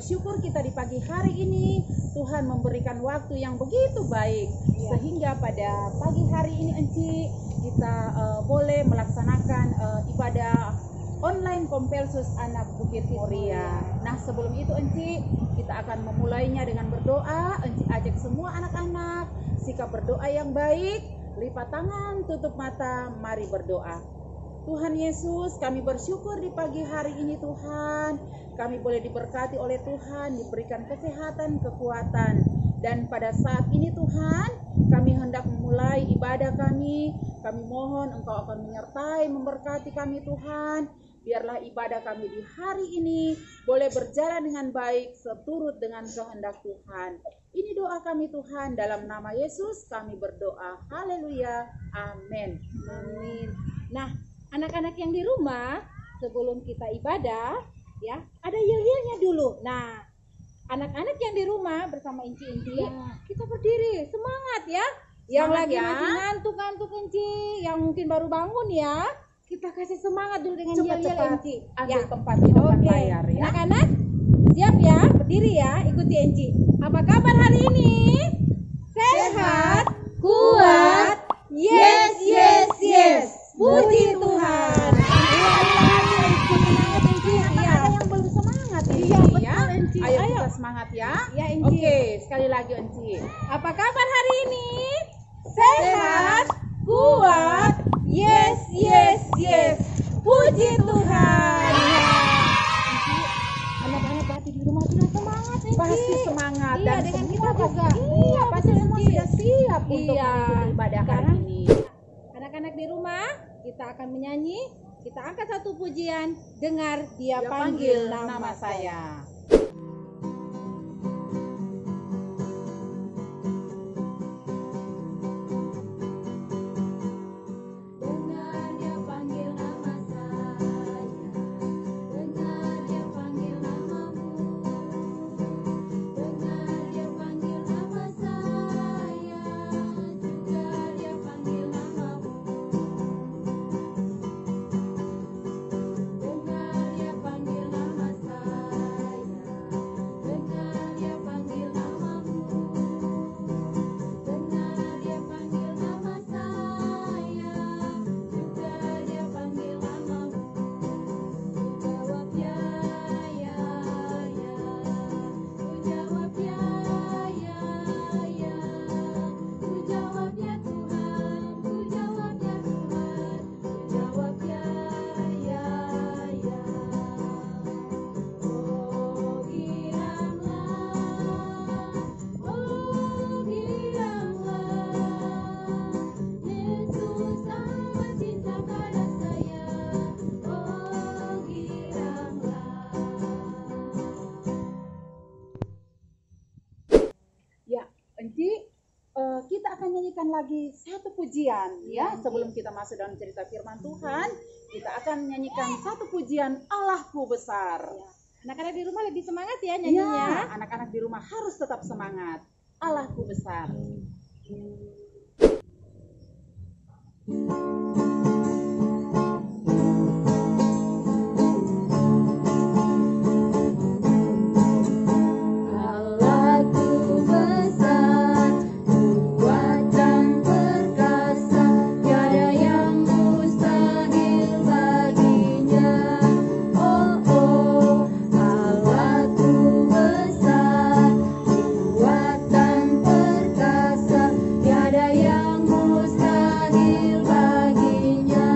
bersyukur kita di pagi hari ini Tuhan memberikan waktu yang begitu baik, sehingga pada pagi hari ini Enci kita boleh melaksanakan ibadah online Kompelsus Anak Bukit Moria. Nah, sebelum itu Enci, kita akan memulainya dengan berdoa. Enci ajak semua anak-anak sikap berdoa yang baik, lipat tangan, tutup mata, mari berdoa. Tuhan Yesus, kami bersyukur di pagi hari ini Tuhan, kami boleh diberkati oleh Tuhan, diberikan kesehatan, kekuatan. Dan pada saat ini Tuhan, kami hendak memulai ibadah kami mohon Engkau akan menyertai, memberkati kami Tuhan. Biarlah ibadah kami di hari ini boleh berjalan dengan baik, seturut dengan kehendak Tuhan. Ini doa kami Tuhan, dalam nama Yesus kami berdoa. Haleluya, amin. Amin. Nah, anak-anak yang di rumah, sebelum kita ibadah, ya, ada yel-yelnya dulu. Nah, anak-anak yang di rumah bersama Inci-Inci, kita berdiri, semangat ya. Yang Semangat lagi ya. masih ngantuk-ngantuk Inci, yang mungkin baru bangun ya, kita kasih semangat dulu dengan yel-yel Cepat-cepat Inci. ambil Ya. tempat di depan Oke, layar ya. anak-anak siap ya, berdiri ya, ikuti Inci. Apa kabar hari ini? Sehat, kuat, yes, yes, yes. Puji Tuhan. Ada yang belum semangat ini Iya, betul, ya. Enci. Ayo Ayo. kita semangat ya. Ya, Enci. Oke, sekali lagi Enci. Apa kabar hari ini? Sehat, kuat, yes, yes, yes. Puji Tuhan. Anak-anak berarti di rumah sudah semangat, Enci. Pasti semangat Iya, dan dengan semua kita juga. Iya, pasti betul, semua Enci. sudah siap untuk Iya. mengikuti ibadah hari Sekarang ini. anak-anak di rumah, kita akan menyanyi. Kita angkat satu pujian. Dengar dia Dia panggil nama saya. Dengar dia panggil nama saya, dengar dia panggil namamu, dengar dia panggil nama saya, juga dia panggil namamu. Dengar dia panggil nama saya, dengar dia panggil namamu, dengar dia panggil nama saya, juga dia panggil namamu. Ku jawab ya, ya, ya. Ku jawab ya, ya, ya. Ku jawab ya Tuhan, ku jawab ya Tuhan. Ku jawab ya, ya, ya. Oh giranglah, Yesus amat cinta pada saya. Oh giranglah. Ya, Enci, kita akan nyanyikan lagi satu pujian ya. Sebelum kita masuk dalam cerita firman Tuhan, kita akan menyanyikan satu pujian Allahku besar. Anak-anak di rumah lebih semangat ya Ya, nyanyinya. anak-anak di rumah harus tetap semangat. Allahku besar. Allahku besar, kuat dan perkasa, tiada yang mustahil baginya. Oh, oh, Allahku besar, kuat dan perkasa, tiada yang mustahil baginya.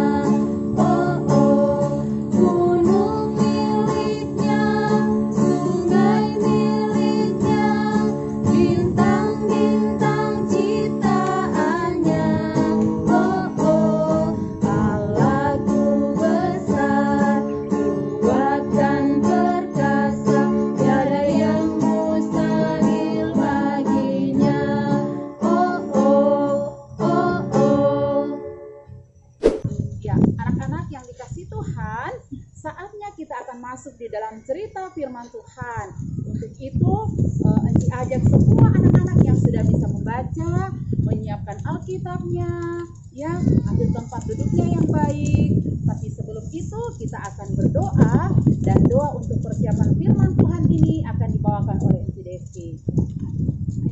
Oh, oh, gunung miliknya, sungai miliknya, bintang-bintang ciptaannya. Oh, oh, Allahku besar, kuat dan perkasa, tiada yang mustahil baginya. Oh, oh, oh, oh. Ya, anak-anak yang dikasih Tuhan, saatnya kita akan masuk di dalam cerita firman Tuhan. Untuk itu, Enci ajak semua anak-anak yang sudah bisa membaca, menyiapkan Alkitabnya, ya, ambil tempat duduknya yang baik. Tapi sebelum itu, kita akan berdoa dan doa untuk persiapan firman Tuhan firman ini akan dibawakan oleh Enci Devi.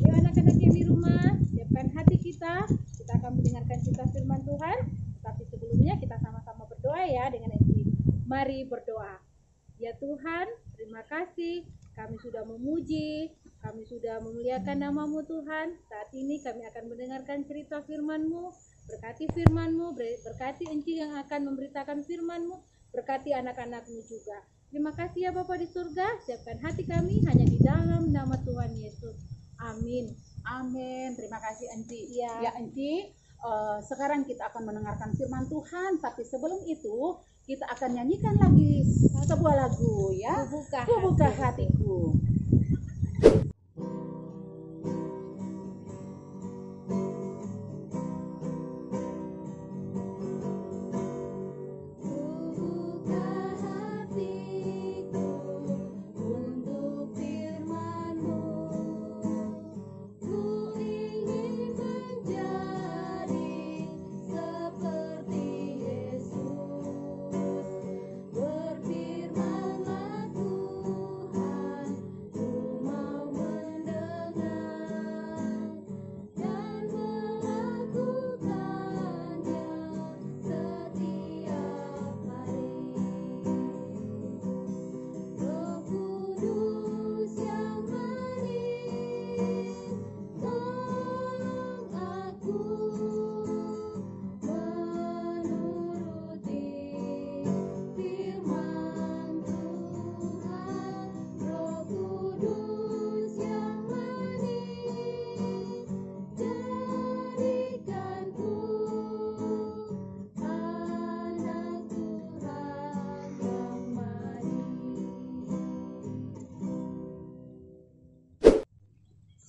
Ayo anak-anak yang di rumah, siapkan hati kita. Kita akan mendengarkan cerita firman Tuhan. Tapi sebelumnya kita sama-sama berdoa ya dengan Enci. Mari berdoa. Ya Tuhan, terima kasih. Kami sudah memuji, kami sudah memuliakan nama-Mu Tuhan. Saat ini kami akan mendengarkan cerita firman-Mu. Berkati firman-Mu, berkati Enci yang akan memberitakan firman-Mu. Berkati anak-anak-Mu juga. Terima kasih ya Bapa di surga. Siapkan hati kami hanya di dalam nama Tuhan Yesus. Amin. Amin. Terima kasih Enci. Ya. Ya Enci, sekarang kita akan mendengarkan firman Tuhan. Tapi sebelum itu kita akan nyanyikan lagi sebuah lagu ya. Ku buka hatiku.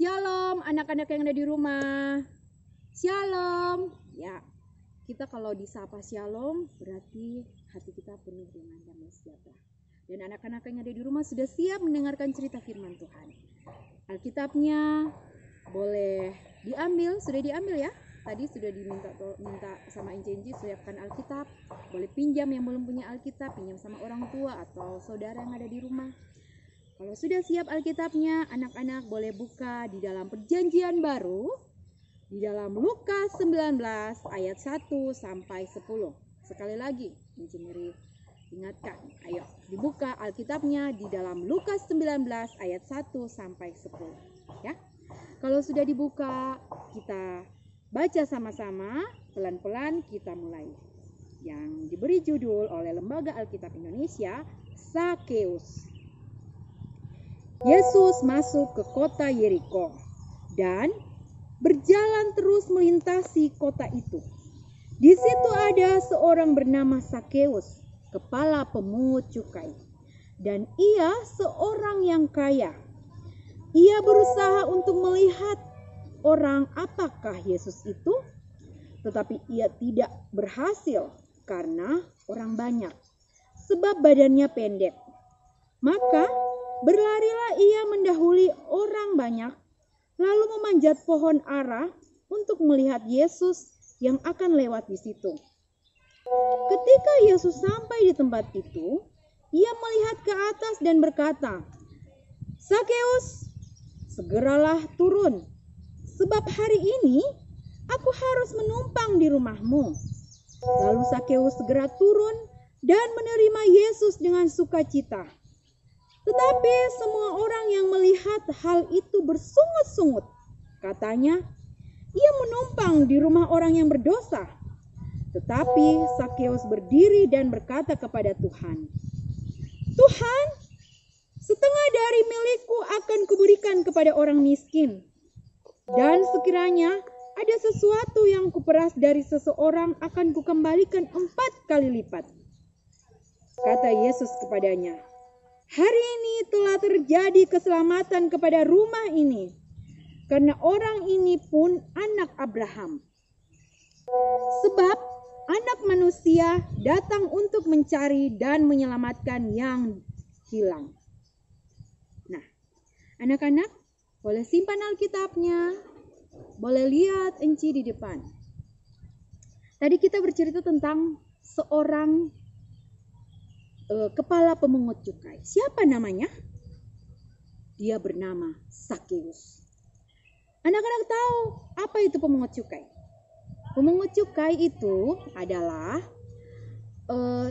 Shalom anak-anak yang ada di rumah. Shalom. Ya, kita kalau disapa shalom berarti hati kita penuh dengan damai sejahtera. Dan anak-anak yang ada di rumah sudah siap mendengarkan cerita firman Tuhan. Alkitabnya boleh diambil, sudah diambil ya. Tadi sudah minta sama Enci siapkan Alkitab. Boleh pinjam yang belum punya Alkitab, pinjam sama orang tua atau saudara yang ada di rumah. Kalau sudah siap Alkitabnya, anak-anak boleh buka di dalam Perjanjian Baru, di dalam Lukas 19 ayat 1 sampai 10. Sekali lagi, Enci Mary ingatkan, ayo dibuka Alkitabnya di dalam Lukas 19 ayat 1 sampai 10. Ya. Kalau sudah dibuka, kita baca sama-sama, pelan-pelan kita mulai. Yang diberi judul oleh Lembaga Alkitab Indonesia, Sakeus. Yesus masuk ke kota Yeriko dan berjalan terus melintasi kota itu. Di situ ada seorang bernama Sakeus, kepala pemungut cukai, dan ia seorang yang kaya. Ia berusaha untuk melihat orang apakah Yesus itu, tetapi ia tidak berhasil karena orang banyak, sebab badannya pendek. Maka berlarilah ia mendahului orang banyak, lalu memanjat pohon ara untuk melihat Yesus yang akan lewat di situ. Ketika Yesus sampai di tempat itu, ia melihat ke atas dan berkata, "Sakeus, segeralah turun, sebab hari ini aku harus menumpang di rumahmu." Lalu Sakeus segera turun dan menerima Yesus dengan sukacita. Tetapi semua orang yang melihat hal itu bersungut-sungut. Katanya, ia menumpang di rumah orang yang berdosa. Tetapi Sakeus berdiri dan berkata kepada Tuhan, "Tuhan, setengah dari milikku akan kuberikan kepada orang miskin. Dan sekiranya ada sesuatu yang kuperas dari seseorang akan kukembalikan 4 kali lipat." Kata Yesus kepadanya, "Hari ini telah terjadi keselamatan kepada rumah ini, karena orang ini pun anak Abraham. Sebab Anak Manusia datang untuk mencari dan menyelamatkan yang hilang." Nah, anak-anak boleh simpan Alkitabnya, boleh lihat Enci di depan. Tadi kita bercerita tentang seorang kepala pemungut cukai. Siapa namanya? Dia bernama Sakeus. Anak-anak tahu apa itu pemungut cukai? Pemungut cukai itu adalah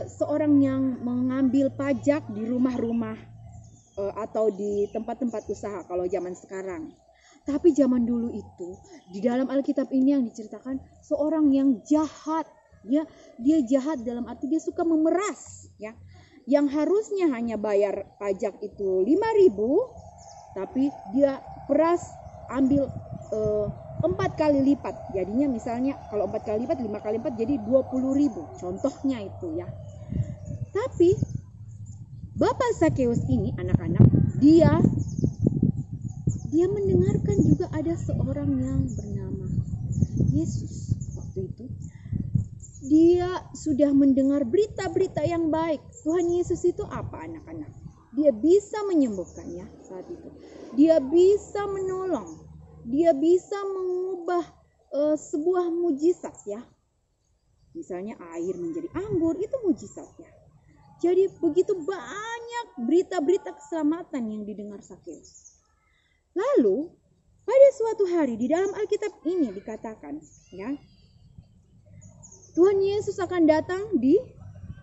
seorang yang mengambil pajak di rumah-rumah atau di tempat-tempat usaha kalau zaman sekarang. Tapi zaman dulu itu di dalam Alkitab ini yang diceritakan seorang yang jahat. Dia jahat dalam arti dia suka memeras, ya. Yang harusnya hanya bayar pajak itu 5.000, tapi dia peras ambil 4 kali lipat. Jadinya misalnya kalau 4 kali lipat, 5 kali lipat jadi 20.000. Contohnya itu, ya. Tapi Bapak Sakeus ini, anak-anak, dia mendengarkan juga ada seorang yang bernama Yesus. Waktu itu dia sudah mendengar berita-berita yang baik. Tuhan Yesus itu apa, anak-anak? Dia bisa menyembuhkan, ya, saat itu. Dia bisa menolong. Dia bisa mengubah sebuah mujizat, ya. Misalnya air menjadi anggur, itu mujizat, ya. Jadi begitu banyak berita-berita keselamatan yang didengar Sakeus. Lalu pada suatu hari di dalam Alkitab ini dikatakan, ya, Tuhan Yesus akan datang di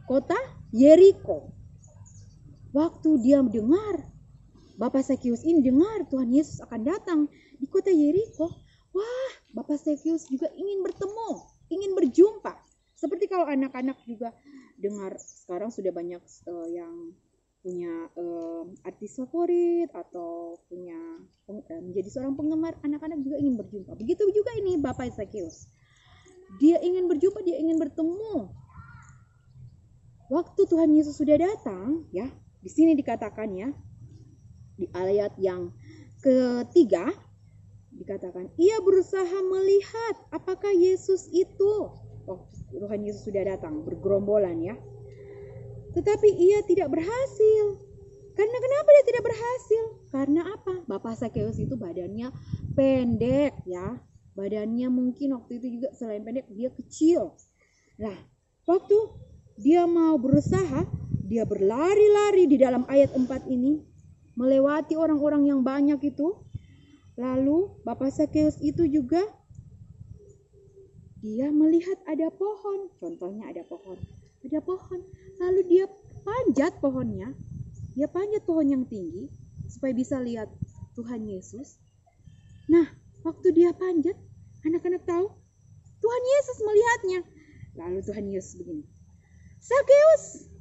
kota Yeriko. Waktu dia mendengar, Bapak Sakeus ini dengar Tuhan Yesus akan datang di kota Yeriko. Wah, Bapak Sakeus juga ingin bertemu, ingin berjumpa. Seperti kalau anak-anak juga dengar sekarang sudah banyak yang punya artis favorit atau punya menjadi seorang penggemar, anak-anak juga ingin berjumpa. Begitu juga ini Bapak Sakeus. Dia ingin berjumpa, dia ingin bertemu. Waktu Tuhan Yesus sudah datang, ya, di sini dikatakan, ya, di ayat yang ketiga dikatakan, ia berusaha melihat apakah Yesus itu. Oh, Tuhan Yesus sudah datang bergerombolan, ya. Tetapi ia tidak berhasil. Karena kenapa dia tidak berhasil? Karena apa? Bapak Sakeus itu badannya pendek, ya. Badannya mungkin waktu itu juga selain pendek dia kecil. Nah, waktu dia mau berusaha, dia berlari-lari di dalam ayat 4 ini, melewati orang-orang yang banyak itu. Lalu Bapak Sakeus itu juga dia melihat ada pohon. Contohnya ada pohon. Ada pohon. Lalu dia panjat pohonnya. Dia panjat pohon yang tinggi supaya bisa lihat Tuhan Yesus. Nah, waktu dia panjat, anak-anak tahu Tuhan Yesus melihatnya. Lalu Tuhan Yesus begini, Sakeus,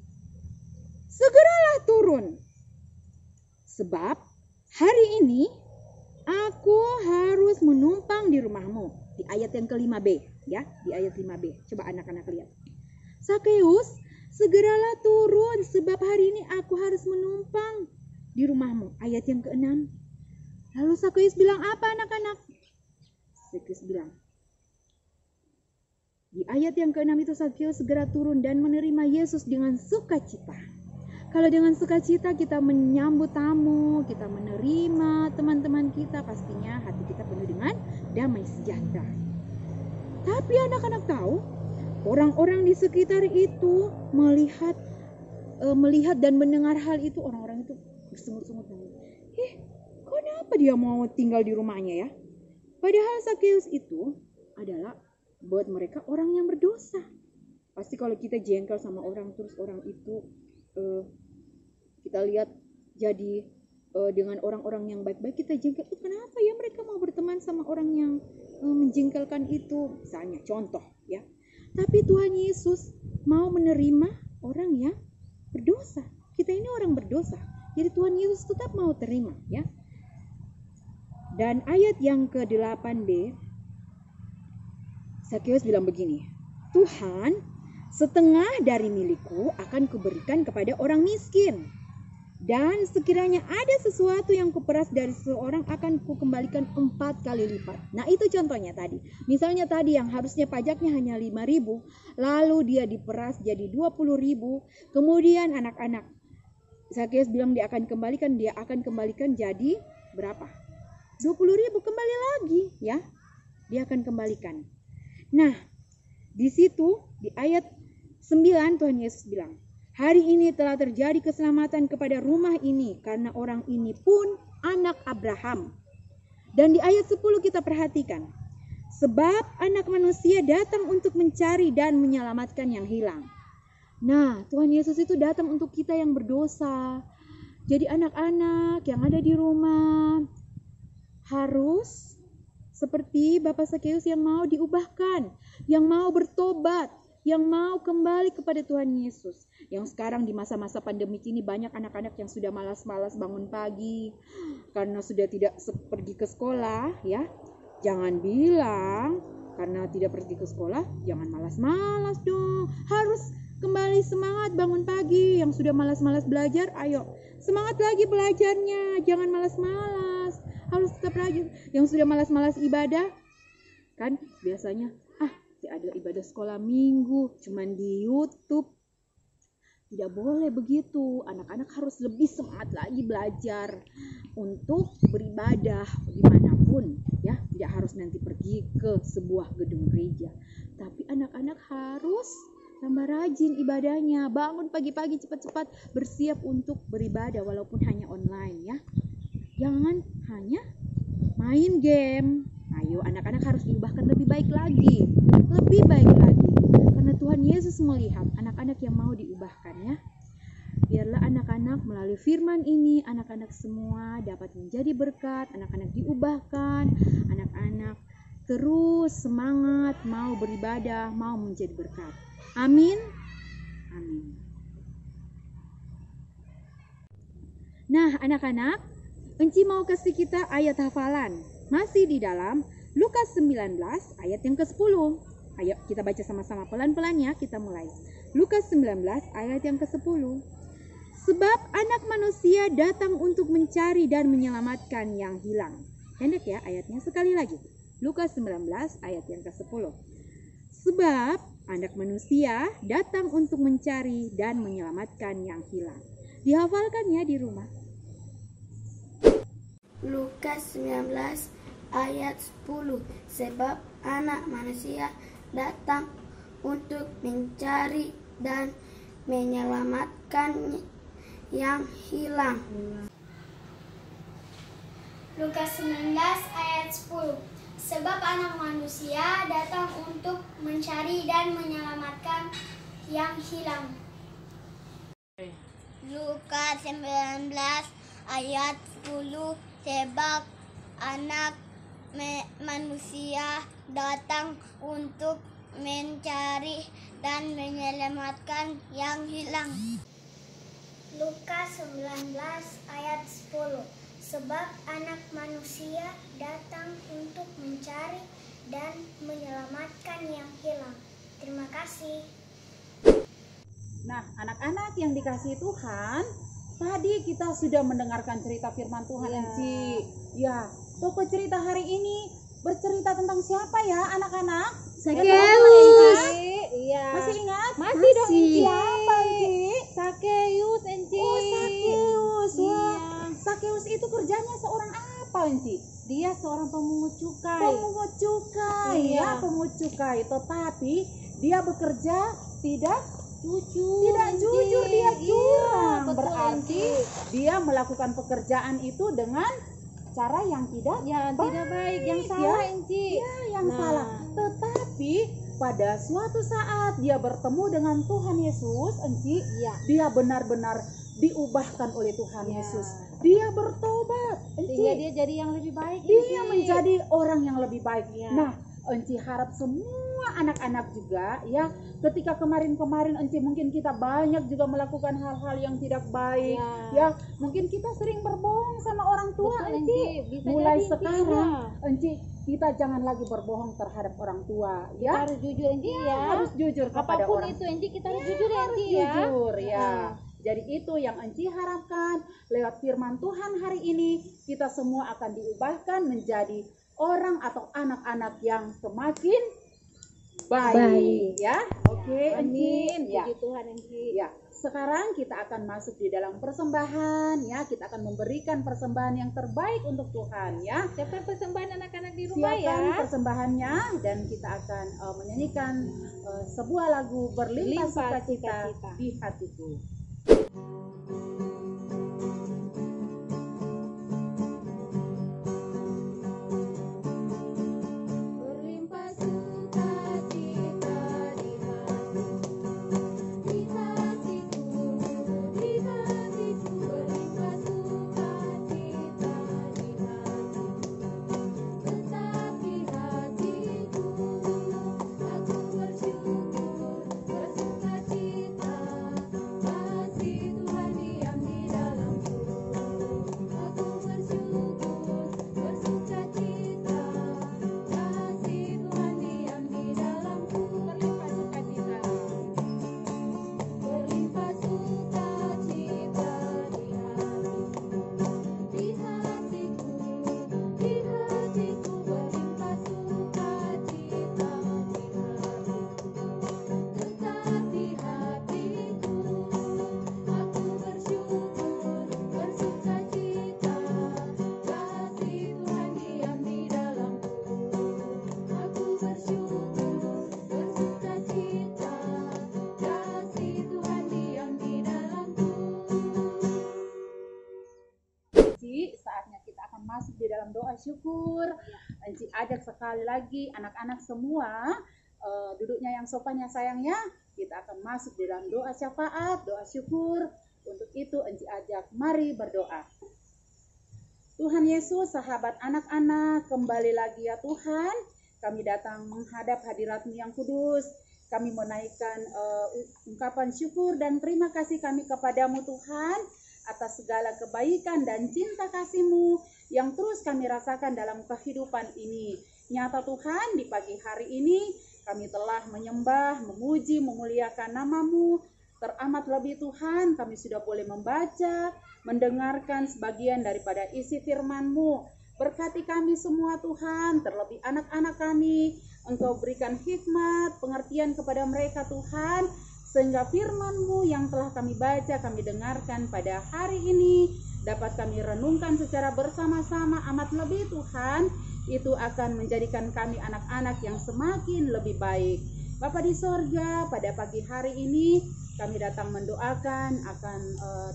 segeralah turun. Sebab hari ini aku harus menumpang di rumahmu. Di ayat yang ke-5b, ya, di ayat 5b. Coba anak-anak lihat. Sakeus, segeralah turun sebab hari ini aku harus menumpang di rumahmu. Ayat yang ke-6. Lalu Sakeus bilang apa, anak-anak? Sakeus bilang, di ayat yang ke-6 itu Sakeus segera turun dan menerima Yesus dengan sukacita. Kalau dengan sukacita kita menyambut tamu, kita menerima teman-teman kita, pastinya hati kita penuh dengan damai sejahtera. Tapi anak-anak tahu, orang-orang di sekitar itu melihat dan mendengar hal itu, orang-orang itu bersungut-sungut. Kenapa dia mau tinggal di rumahnya, ya? Padahal Sakeus itu adalah buat mereka orang yang berdosa. Pasti kalau kita jengkel sama orang, terus orang itu kita lihat jadi dengan orang-orang yang baik-baik kita jengkel. Kenapa ya mereka mau berteman sama orang yang menjengkelkan itu? Misalnya contoh, ya. Tapi Tuhan Yesus mau menerima orang yang berdosa. Kita ini orang berdosa. Jadi Tuhan Yesus tetap mau terima, ya. Dan ayat yang ke-8b, Sakeus bilang begini, Tuhan, setengah dari milikku akan kuberikan kepada orang miskin. Dan sekiranya ada sesuatu yang kuperas dari seseorang akan kukembalikan 4 kali lipat. Nah, itu contohnya tadi. Misalnya tadi yang harusnya pajaknya hanya 5.000, lalu dia diperas jadi 20.000. Kemudian anak-anak, Sakeus bilang dia akan kembalikan jadi berapa? 20.000 kembali lagi, ya. Dia akan kembalikan. Nah, di situ di ayat 9 Tuhan Yesus bilang, hari ini telah terjadi keselamatan kepada rumah ini karena orang ini pun anak Abraham. Dan di ayat 10 kita perhatikan, sebab anak manusia datang untuk mencari dan menyelamatkan yang hilang. Nah, Tuhan Yesus itu datang untuk kita yang berdosa. Jadi anak-anak yang ada di rumah harus seperti Bapak Sakeus yang mau diubahkan, yang mau bertobat, yang mau kembali kepada Tuhan Yesus. Yang sekarang di masa-masa pandemi ini banyak anak-anak yang sudah malas-malas bangun pagi karena sudah tidak pergi ke sekolah, ya. Jangan bilang karena tidak pergi ke sekolah, jangan malas-malas dong. Harus kembali semangat bangun pagi. Yang sudah malas-malas belajar, ayo semangat lagi belajarnya. Jangan malas-malas. Harus tetap rajin. Yang sudah malas-malas ibadah, kan biasanya ada ibadah sekolah minggu cuman di YouTube. Tidak boleh begitu. Anak-anak harus lebih semangat lagi belajar untuk beribadah dimanapun, ya. Tidak harus nanti pergi ke sebuah gedung gereja, tapi anak-anak harus tambah rajin ibadahnya. Bangun pagi-pagi cepat-cepat bersiap untuk beribadah walaupun hanya online, ya. Jangan hanya main game. Ayo, anak-anak harus diubahkan lebih baik lagi. Lebih baik lagi. Karena Tuhan Yesus melihat anak-anak yang mau diubahkan, ya. Biarlah anak-anak melalui firman ini, anak-anak semua dapat menjadi berkat, anak-anak diubahkan, anak-anak terus semangat mau beribadah, mau menjadi berkat. Amin. Amin. Nah, anak-anak, Enci mau kasih kita ayat hafalan. Masih di dalam Lukas 19 ayat yang ke-10. Ayo kita baca sama-sama pelan-pelan, ya. Kita mulai. Lukas 19 ayat yang ke-10. Sebab anak manusia datang untuk mencari dan menyelamatkan yang hilang. Pendek ya ayatnya, sekali lagi. Lukas 19 ayat yang ke-10. Sebab anak manusia datang untuk mencari dan menyelamatkan yang hilang. Dihafalkan ya di rumah. Lukas 19 ayat 10. Sebab anak manusia datang untuk mencari dan menyelamatkan yang hilang. Lukas 19 ayat 10. Sebab anak manusia datang untuk mencari dan menyelamatkan yang hilang. Lukas 19 ayat 10. Sebab anak manusia datang untuk mencari dan menyelamatkan yang hilang. Lukas 19 ayat 10. Sebab anak manusia datang untuk mencari dan menyelamatkan yang hilang. Terima kasih. Nah, anak-anak yang dikasihi Tuhan, tadi kita sudah mendengarkan cerita firman Tuhan, Enci. Ya, pokok cerita hari ini bercerita tentang siapa ya, anak-anak? Sakeus. Iya. Masih ingat? Masih dong, Enci. Siapa, Enci? Sakeus, Enci. Oh, Sakeus. Wah, Iya. Sakeus itu kerjanya seorang apa, Enci? Dia seorang pemungut cukai. Pemungut cukai, Iya. ya, pemungut cukai. Tetapi dia bekerja tidak Jujur. tidak Enci. jujur, dia curang. Iya, betul, Berarti Enci. dia melakukan pekerjaan itu dengan cara yang tidak Tidak baik, yang salah, ya. Enci. Ya, yang Nah. salah. Tetapi pada suatu saat dia bertemu dengan Tuhan Yesus, Enci, Iya. dia benar-benar diubahkan oleh Tuhan Ya. Yesus. Dia bertobat, Sehingga Enci. dia jadi yang lebih baik. Dia Enci. menjadi orang yang lebih baik. Ya. Nah, Enci harap semua anak-anak juga, ya, ketika kemarin-kemarin Enci mungkin kita banyak juga melakukan hal-hal yang tidak baik, ya, mungkin kita sering berbohong sama orang tua, Betul, Enci. Bisa Mulai jadi, sekarang, iya. Enci, kita jangan lagi berbohong terhadap orang tua, Kita ya. harus jujur, Enci, ya. Harus jujur kepada Apapun orang itu, Enci, kita harus Ya, jujur, harus Enci, ya. jujur, ya. Nah. Jadi itu yang Enci harapkan lewat firman Tuhan hari ini, kita semua akan diubahkan menjadi orang atau anak-anak yang semakin baik, ya. Oke, Enci. Amin. Ya. Puji Tuhan, Enci. Ya, sekarang kita akan masuk di dalam persembahan, ya. Kita akan memberikan persembahan yang terbaik untuk Tuhan, ya. Siapkan persembahan anak-anak di rumah, Siapkan ya. persembahannya dan kita akan menyanyikan sebuah lagu berlimpah Limpah sukacita sukacita. di hatiku. dalam doa syukur. Enci ajak sekali lagi anak-anak semua duduknya yang sopan ya sayangnya. Kita akan masuk di dalam doa syafaat, doa syukur. Untuk itu Enci ajak mari berdoa. Tuhan Yesus, sahabat anak-anak, kembali lagi ya Tuhan. Kami datang menghadap hadirat-Mu yang kudus. Kami menaikkan ungkapan syukur dan terima kasih kami kepadamu Tuhan atas segala kebaikan dan cinta kasih-Mu yang terus kami rasakan dalam kehidupan ini. Nyata Tuhan, di pagi hari ini kami telah menyembah, memuji, memuliakan nama-Mu. Teramat lebih Tuhan, kami sudah boleh membaca, mendengarkan sebagian daripada isi firman-Mu. Berkati kami semua Tuhan, terlebih anak-anak kami. Engkau berikan hikmat, pengertian kepada mereka Tuhan, sehingga firman-Mu yang telah kami baca, kami dengarkan pada hari ini, dapat kami renungkan secara bersama-sama. Amat lebih Tuhan, itu akan menjadikan kami anak-anak yang semakin lebih baik. Bapa di sorga, pada pagi hari ini kami datang mendoakan akan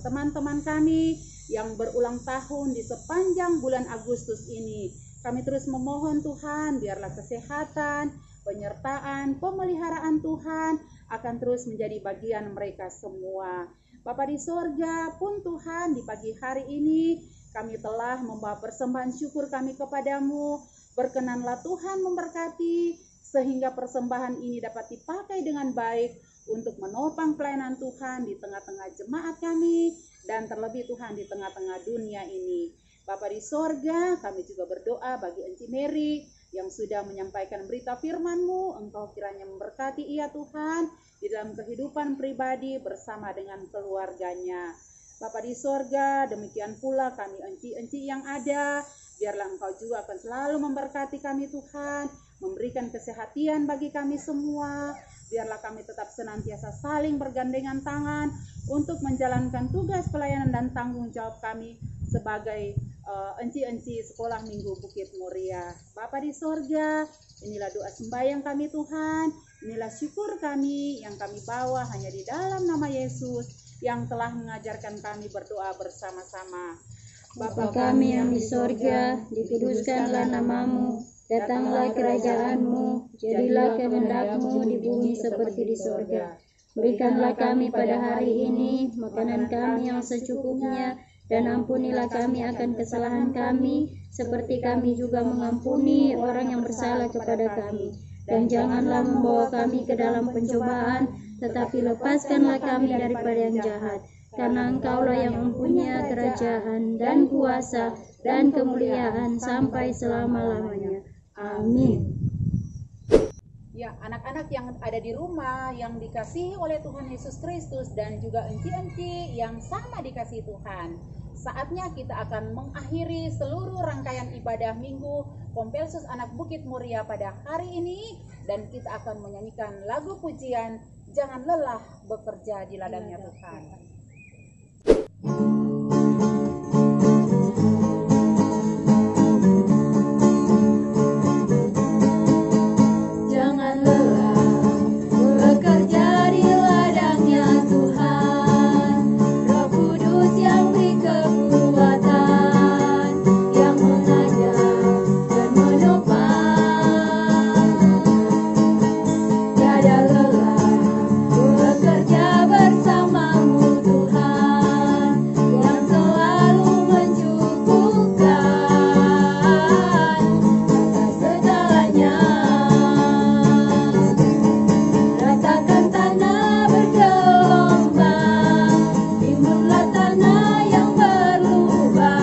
teman-teman kami yang berulang tahun di sepanjang bulan Agustus ini. Kami terus memohon Tuhan, biarlah kesehatan, penyertaan, pemeliharaan Tuhan akan terus menjadi bagian mereka semua. Bapa di sorga pun Tuhan, di pagi hari ini kami telah membawa persembahan syukur kami kepadamu. Berkenanlah Tuhan memberkati, sehingga persembahan ini dapat dipakai dengan baik untuk menopang pelayanan Tuhan di tengah-tengah jemaat kami, dan terlebih Tuhan di tengah-tengah dunia ini. Bapa di sorga, kami juga berdoa bagi Enci Mary yang sudah menyampaikan berita firman-Mu. Engkau kiranya memberkati ia Tuhan di dalam kehidupan pribadi bersama dengan keluarganya. Bapa di sorga, demikian pula kami enci-enci yang ada, biarlah Engkau juga akan selalu memberkati kami Tuhan, memberikan kesehatan bagi kami semua. Biarlah kami tetap senantiasa saling bergandengan tangan untuk menjalankan tugas pelayanan dan tanggung jawab kami sebagai enci-enci Sekolah Minggu Bukit Muria. Bapa di sorga, inilah doa sembahyang kami Tuhan, inilah syukur kami yang kami bawa hanya di dalam nama Yesus yang telah mengajarkan kami berdoa bersama-sama. Bapa kami yang di sorga, dikuduskanlah namamu, datanglah kerajaan-Mu, jadilah kehendak-Mu di bumi seperti di sorga. Berikanlah kami pada hari ini makanan kami yang secukupnya, dan ampunilah kami akan kesalahan kami, seperti kami juga mengampuni orang yang bersalah kepada kami. Dan janganlah membawa kami ke dalam pencobaan, tetapi lepaskanlah kami daripada yang jahat. Karena Engkaulah yang mempunyai kerajaan dan kuasa dan kemuliaan sampai selama-lamanya. Amin. Ya, anak-anak yang ada di rumah yang dikasihi oleh Tuhan Yesus Kristus dan juga enci-enci yang sama dikasihi Tuhan. Saatnya kita akan mengakhiri seluruh rangkaian ibadah Minggu Kompelsus Anak Bukit Muria pada hari ini, dan kita akan menyanyikan lagu pujian Jangan Lelah Bekerja di Ladangnya Tuhan. Jangan lelah bekerja di ladangnya Tuhan, Roh Kudus yang beri kekuatan, yang mengajar dan menopang. Tiada lelah bekerja bersamamu Tuhan, yang selalu mencukupkan atas segalanya. Ratakan tanah bergelombang, timbunlah tanah yang berlubang,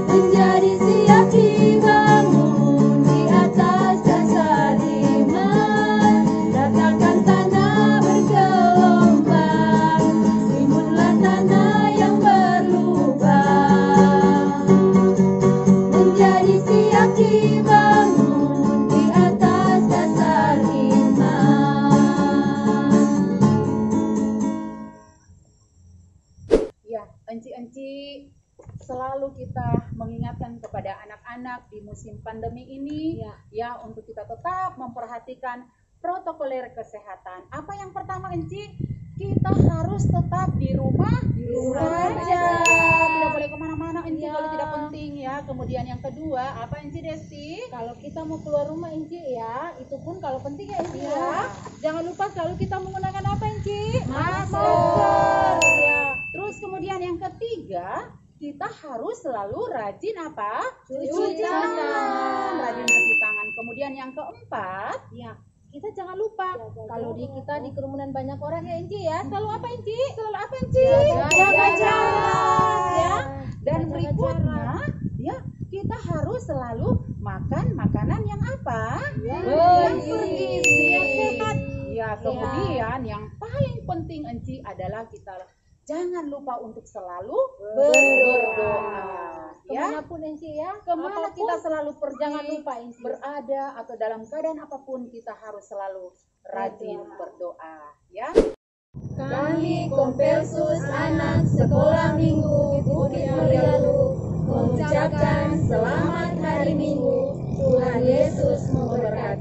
menjadi siap dibangun di atas dasar iman. Ratakan tanah bergelombang, timbunlah tanah yang berlubang, menjadi siap dibangun di atas dasar iman. Ya, enci-enci, selalu kita mengingatkan kepada anak-anak di musim pandemi ini ya untuk kita tetap memperhatikan protokoler kesehatan. Apa yang pertama, Enci? Kita harus tetap di rumah saja. Tidak boleh kemana-mana, Enci, kalau tidak penting. ya. Kemudian yang kedua, apa Inci Desti? Kalau kita mau keluar rumah Inci ya, itu pun kalau penting ya Inci ya. Jangan lupa selalu kita menggunakan apa Inci? Masker. Ya. Terus kemudian yang ketiga, kita harus selalu rajin apa? Cuci tangan. Rajin cuci tangan. Kemudian yang keempat, Ya, kita jangan lupa kalau kita di kerumunan banyak orang ya Inci ya. Selalu apa Inci? selalu apa Inci? Jaga jarak ya. Dan Jaga berikutnya, ya kita harus selalu makan makanan yang apa? Yang bergizi. Yang sehat. Ya, kemudian yang paling penting Enci adalah kita jangan lupa untuk selalu berdoa. Ya, Kemanapun Inci ya. kemana apapun, kita selalu pergi, jangan lupa Inci. berada atau dalam keadaan apapun kita harus selalu rajin berdoa. Ya. Kami Kompelsus Anak Sekolah Minggu Bukit Merialu mengucapkan selamat hari Minggu. Tuhan Yesus memberkati.